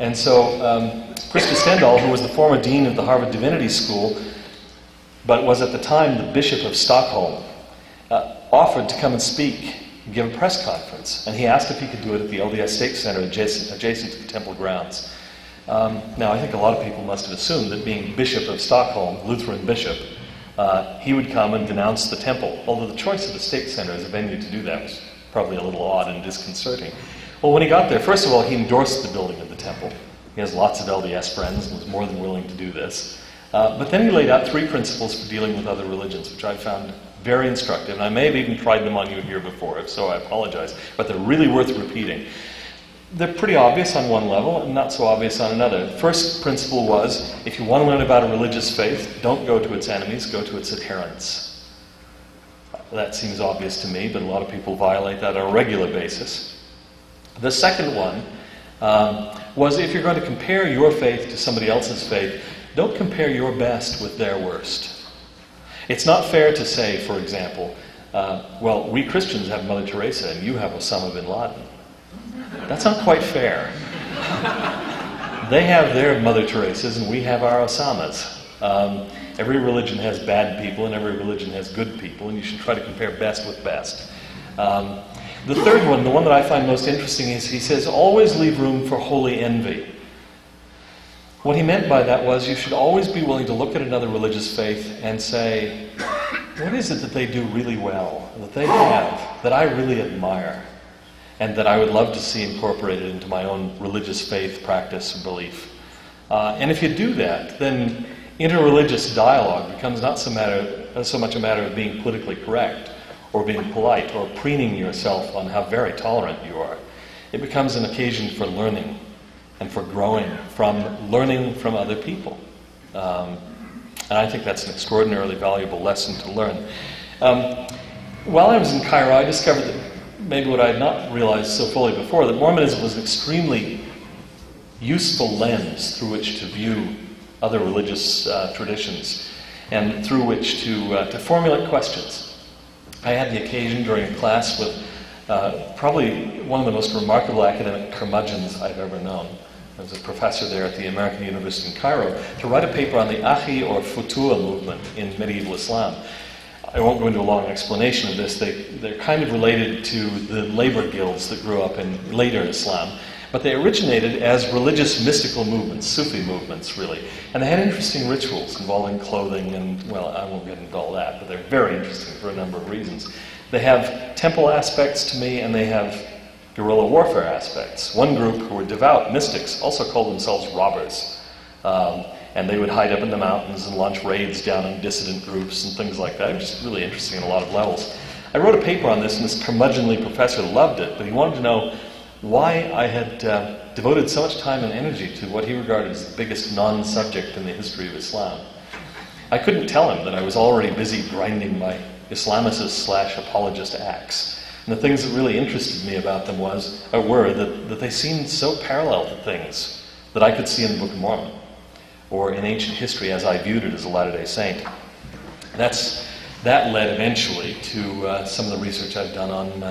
And so Krista Stendahl, who was the former dean of the Harvard Divinity School, but was at the time the Bishop of Stockholm, offered to come and speak and give a press conference. And he asked if he could do it at the LDS Stake Center adjacent to the temple grounds. Now, I think a lot of people must have assumed that being Bishop of Stockholm, Lutheran bishop, he would come and denounce the temple, although the choice of the Stake Center as a venue to do that was probably a little odd and disconcerting. Well, when he got there, first of all, he endorsed the building of the temple. He has lots of LDS friends and was more than willing to do this. But then he laid out 3 principles for dealing with other religions, which I found very instructive. And I may have even tried them on you here before, if so, I apologize. But they're really worth repeating. They're pretty obvious on one level and not so obvious on another. The first principle was, if you want to learn about a religious faith, don't go to its enemies, go to its adherents. That seems obvious to me, but a lot of people violate that on a regular basis. The second one was, if you're going to compare your faith to somebody else's faith, don't compare your best with their worst. It's not fair to say, for example, well, we Christians have Mother Teresa and you have Osama bin Laden. That's not quite fair. They have their Mother Teresas and we have our Osamas. Every religion has bad people and every religion has good people, and you should try to compare best with best. The third one, the one that I find most interesting, is he says, always leave room for holy envy. What he meant by that was you should always be willing to look at another religious faith and say, what is it that they do really well, that they have, that I really admire, and that I would love to see incorporated into my own religious faith, practice, and belief. And if you do that, then interreligious dialogue becomes not so much a matter of being politically correct, or being polite, or preening yourself on how very tolerant you are. It becomes an occasion for learning and for growing from learning from other people. And I think that's an extraordinarily valuable lesson to learn. While I was in Cairo, I discovered that maybe what I had not realized so fully before, that Mormonism was an extremely useful lens through which to view other religious traditions and through which to formulate questions. I had the occasion during a class with probably one of the most remarkable academic curmudgeons I've ever known. I was a professor there at the American University in Cairo, to write a paper on the Ahi or Futuha movement in medieval Islam. I won't go into a long explanation of this. They're kind of related to the labor guilds that grew up in later Islam, but they originated as religious mystical movements, Sufi movements really. And they had interesting rituals involving clothing and, well, I won't get into all that, but they're very interesting for a number of reasons. They have temple aspects to me, and they have guerrilla warfare aspects. One group, who were devout mystics, also called themselves robbers. And they would hide up in the mountains and launch raids down on dissident groups and things like that. It was just really interesting on a lot of levels. I wrote a paper on this, and this curmudgeonly professor loved it, but he wanted to know why I had devoted so much time and energy to what he regarded as the biggest non-subject in the history of Islam. I couldn't tell him that I was already busy grinding my Islamicist/apologist axe. And the things that really interested me about them were that they seemed so parallel to things that I could see in the Book of Mormon, or in ancient history as I viewed it as a Latter-day Saint. That led eventually to some of the research I've done on,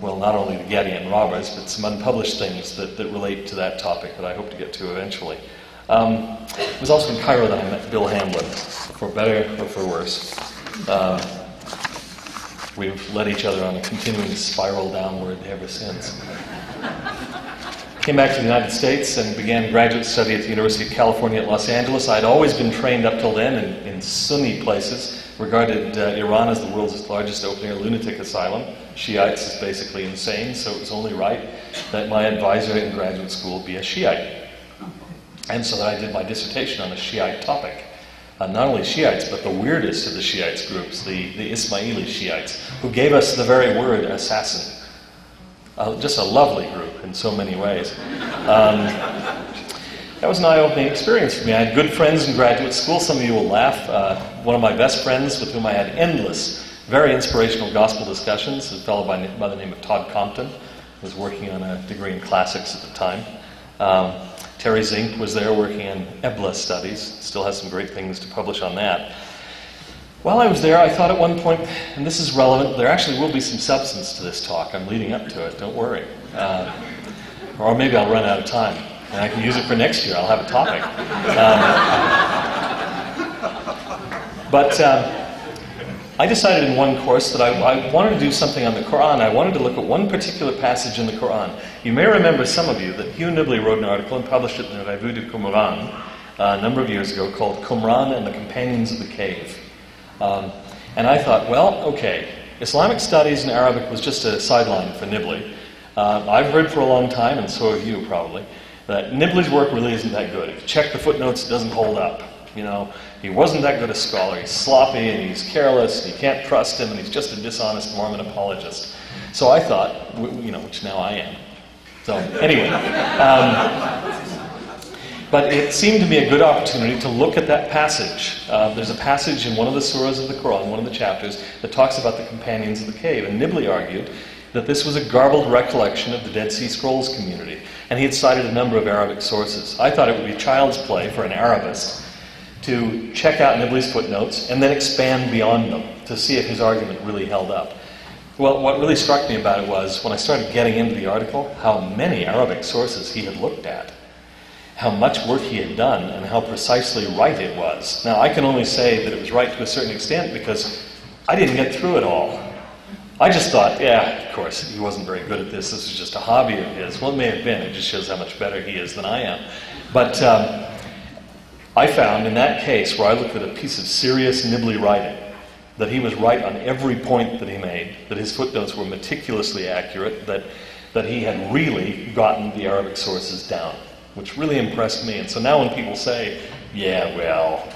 well, not only the Getty and robbers, but some unpublished things that relate to that topic that I hope to get to eventually. It was also in Cairo that I met Bill Hamblin, for better or for worse. We've led each other on a continuing spiral downward ever since. Came back to the United States and began graduate study at the University of California at Los Angeles. I'd always been trained up till then in Sunni places, regarded Iran as the world's largest open-air lunatic asylum. Shiites is basically insane, so it was only right that my advisor in graduate school be a Shiite. And so that I did my dissertation on a Shiite topic. Not only Shiites, but the weirdest of the Shiites groups, the Ismaili Shiites, who gave us the very word assassin. Just a lovely group in so many ways. That was an eye-opening experience for me. I had good friends in graduate school. Some of you will laugh. One of my best friends, with whom I had endless, very inspirational gospel discussions, a fellow by the name of Todd Compton, who was working on a degree in classics at the time. Terry Zink was there working on Ebla studies. Still has some great things to publish on that. While I was there, I thought at one point, and this is relevant, there actually will be some substance to this talk. I'm leading up to it, don't worry. Or maybe I'll run out of time. And I can use it for next year. I'll have a topic. But I decided in one course that I wanted to do something on the Quran. I wanted to look at one particular passage in the Quran. You may remember, some of you, that Hugh Nibley wrote an article and published it in the Revue de Qumran a number of years ago called Qumran and the Companions of the Cave. And I thought, well, okay, Islamic studies in Arabic was just a sideline for Nibley. I've heard for a long time, and so have you probably, that Nibley's work really isn't that good. If you check the footnotes, it doesn't hold up. You know, he wasn't that good a scholar. He's sloppy and he's careless and you can't trust him and he's just a dishonest Mormon apologist. So I thought, you know, which now I am. So anyway, but it seemed to me a good opportunity to look at that passage. There's a passage in one of the surahs of the Quran, one of the chapters, that talks about the companions of the cave. And Nibley argued that this was a garbled recollection of the Dead Sea Scrolls community. And he had cited a number of Arabic sources. I thought it would be child's play for an Arabist to check out Nibley's footnotes and then expand beyond them to see if his argument really held up. Well, what really struck me about it was, when I started getting into the article, how many Arabic sources he had looked at, how much work he had done, and how precisely right it was. Now, I can only say that it was right to a certain extent because I didn't get through it all. I just thought, yeah, of course, he wasn't very good at this. This was just a hobby of his. Well, it may have been. It just shows how much better he is than I am. But I found in that case, where I looked at a piece of serious Nibley writing, that he was right on every point that he made, that his footnotes were meticulously accurate, that he had really gotten the Arabic sources down, which really impressed me. And so now when people say, yeah, well,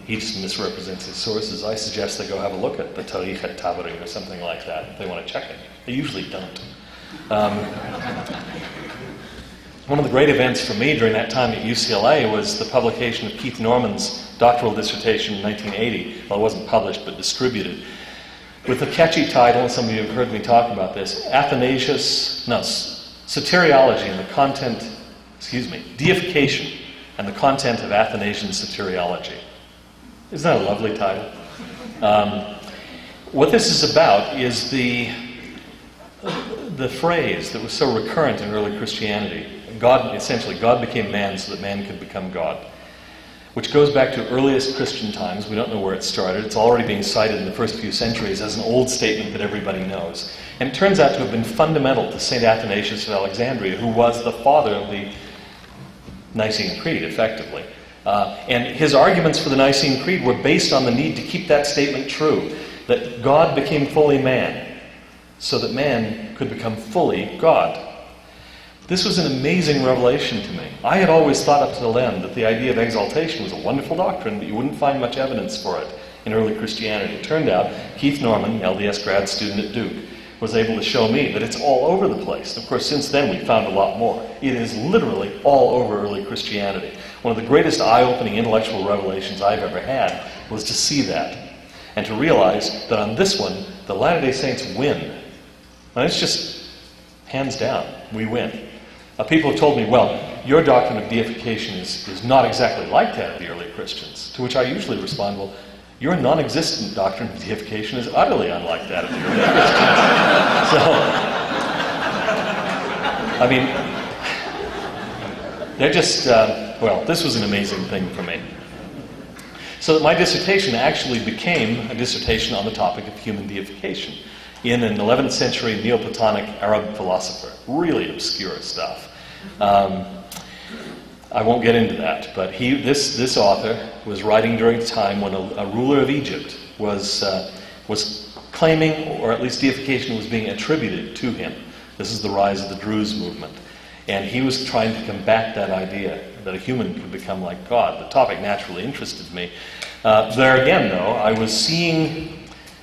he just misrepresents his sources, I suggest they go have a look at the Tarikh al-Tabari or something like that if they want to check it. They usually don't. One of the great events for me during that time at UCLA was the publication of Keith Norman's doctoral dissertation in 1980. Well, it wasn't published, but distributed, with the catchy title, and some of you have heard me talk about this, Soteriology and the Content, Deification and the Content of Athanasian Soteriology. Isn't that a lovely title? What this is about is the phrase that was so recurrent in early Christianity. God became man so that man could become God, which goes back to earliest Christian times. We don't know where it started. It's already being cited in the first few centuries as an old statement that everybody knows. And it turns out to have been fundamental to St. Athanasius of Alexandria, who was the father of the Nicene Creed, effectively. And his arguments for the Nicene Creed were based on the need to keep that statement true, that God became fully man so that man could become fully God. This was an amazing revelation to me. I had always thought up to then that the idea of exaltation was a wonderful doctrine, but you wouldn't find much evidence for it in early Christianity. It turned out Keith Norman, LDS grad student at Duke, was able to show me that it's all over the place. Of course, since then we found a lot more. It is literally all over early Christianity. One of the greatest eye-opening intellectual revelations I've ever had was to see that and to realize that on this one, the Latter-day Saints win. And it's just hands down, we win. People have told me, well, your doctrine of deification is not exactly like that of the early Christians. To which I usually respond, well, your non-existent doctrine of deification is utterly unlike that of the early Christians. So, I mean, they're just, well, this was an amazing thing for me. So that my dissertation actually became a dissertation on the topic of human deification in an 11th century Neoplatonic Arab philosopher. Really obscure stuff. I won't get into that, but this author was writing during a time when a ruler of Egypt was claiming, or at least deification was being attributed to him. This is the rise of the Druze movement. And he was trying to combat that idea that a human could become like God. The topic naturally interested me. There again, though, I was seeing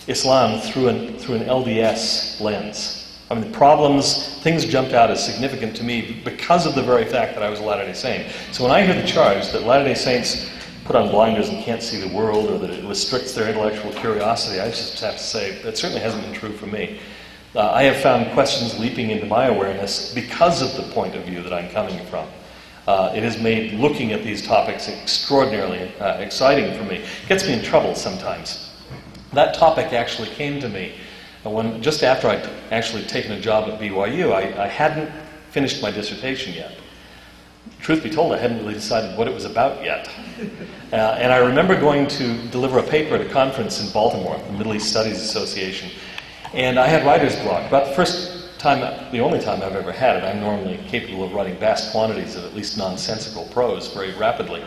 Islam through an LDS lens. I mean, the problems, things jumped out as significant to me because of the very fact that I was a Latter-day Saint. So when I hear the charge that Latter-day Saints put on blinders and can't see the world, or that it restricts their intellectual curiosity, I just have to say that certainly hasn't been true for me. I have found questions leaping into my awareness because of the point of view that I'm coming from. It has made looking at these topics extraordinarily exciting for me. It gets me in trouble sometimes. That topic actually came to me just after I'd actually taken a job at BYU. I hadn't finished my dissertation yet. truth be told, I hadn't really decided what it was about yet. And I remember going to deliver a paper at a conference in Baltimore, the Middle East Studies Association, and I had writer's block. About the first time, the only time I've ever had it. I'm normally capable of writing vast quantities of at least nonsensical prose very rapidly.